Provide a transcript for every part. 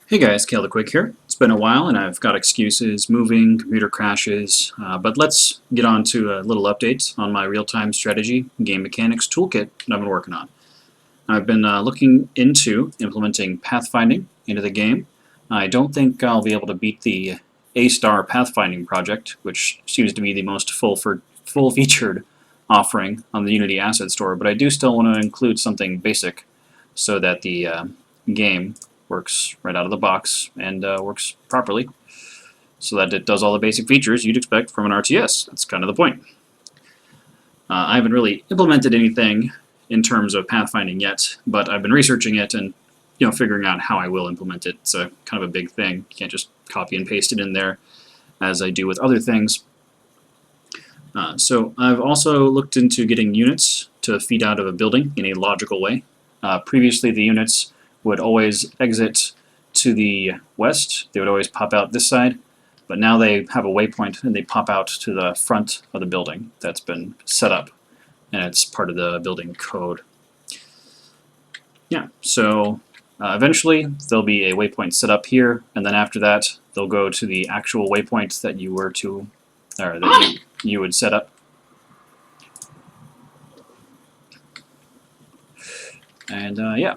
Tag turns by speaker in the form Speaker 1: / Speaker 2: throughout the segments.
Speaker 1: Hey guys, Kale the Quick here. It's been a while and I've got excuses, moving, computer crashes, but let's get on to a little update on my real-time strategy game mechanics toolkit that I've been working on. I've been looking into implementing pathfinding into the game. I don't think I'll be able to beat the A-star pathfinding project, which seems to be the most full-featured offering on the Unity Asset Store, but I do still want to include something basic so that the game works right out of the box and works properly so that it does all the basic features you'd expect from an RTS. That's kind of the point. I haven't really implemented anything in terms of pathfinding yet, but I've been researching it and figuring out how I will implement it. It's a kind of a big thing. You can't just copy and paste it in there as I do with other things. So I've also looked into getting units to feed out of a building in a logical way. Previously the units would always exit to the west. They would always pop out this side, but now they have a waypoint and they pop out to the front of the building that's been set up, and it's part of the building code. Yeah, so eventually there'll be a waypoint set up here, and then after that they'll go to the actual waypoint that you were to, or that you would set up. And yeah.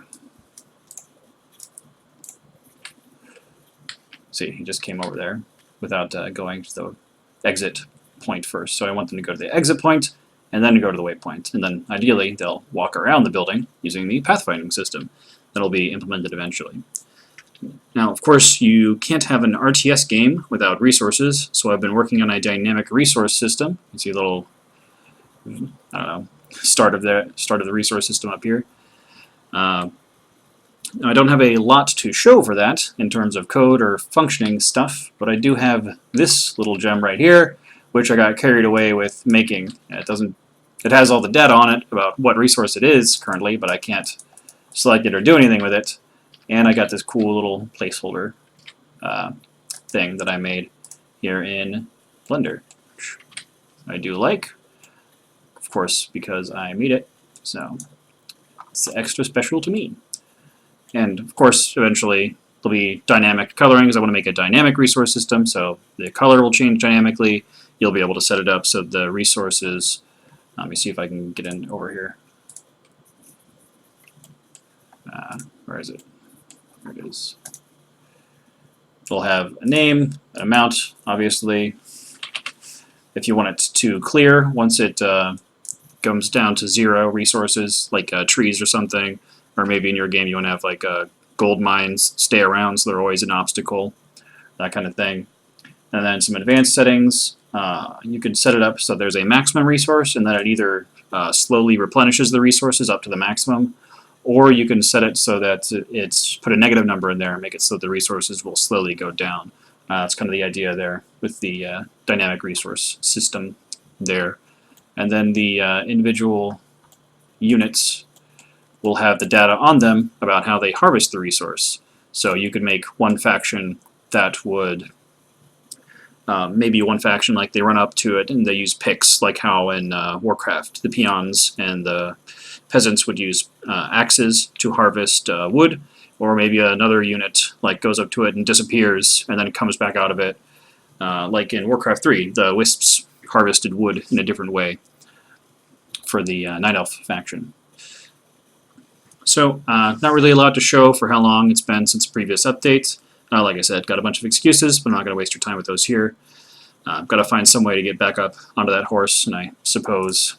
Speaker 1: See, he just came over there without going to the exit point first. So I want them to go to the exit point and then to go to the waypoint. And then ideally they'll walk around the building using the pathfinding system that'll be implemented eventually. Now, of course, you can't have an RTS game without resources, so I've been working on a dynamic resource system. You see a little, I don't know, start of the resource system up here. I don't have a lot to show for that in terms of code or functioning stuff, but I do have this little gem right here, which I got carried away with making. It has all the data on it about what resource it is currently, but I can't select it or do anything with it. And I got this cool little placeholder thing that I made here in Blender, which I do like, of course, because I made it, so it's extra special to me. And of course, eventually there'll be dynamic coloring, because I want to make a dynamic resource system, so the color will change dynamically. You'll be able to set it up so the resources, let me see if I can get in over here. Where is it? There it is. It'll have a name, an amount, obviously. If you want it to clear, once it comes down to 0 resources, like trees or something, or maybe in your game you want to have like gold mines stay around so they're always an obstacle, that kind of thing. And then some advanced settings. You could set it up so there's a maximum resource and then it either slowly replenishes the resources up to the maximum, or you can set it so that it's put a negative number in there and make it so the resources will slowly go down. That's kind of the idea there with the dynamic resource system there. And then the individual units will have the data on them about how they harvest the resource. So you could make one faction that would, maybe one faction like they run up to it and they use picks, like how in Warcraft the peons and the peasants would use axes to harvest wood, or maybe another unit like goes up to it and disappears and then comes back out of it. Like in Warcraft 3, the wisps harvested wood in a different way for the Night Elf faction. So, not really a lot to show for how long it's been since the previous update. Like I said, got a bunch of excuses, but I'm not going to waste your time with those here. I've got to find some way to get back up onto that horse, and I suppose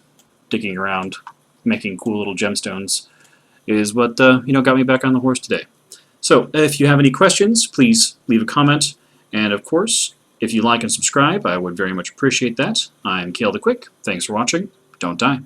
Speaker 1: digging around, making cool little gemstones is what got me back on the horse today. So, if you have any questions, please leave a comment, and of course, if you like and subscribe, I would very much appreciate that. I'm Kale the Quick. Thanks for watching. Don't die.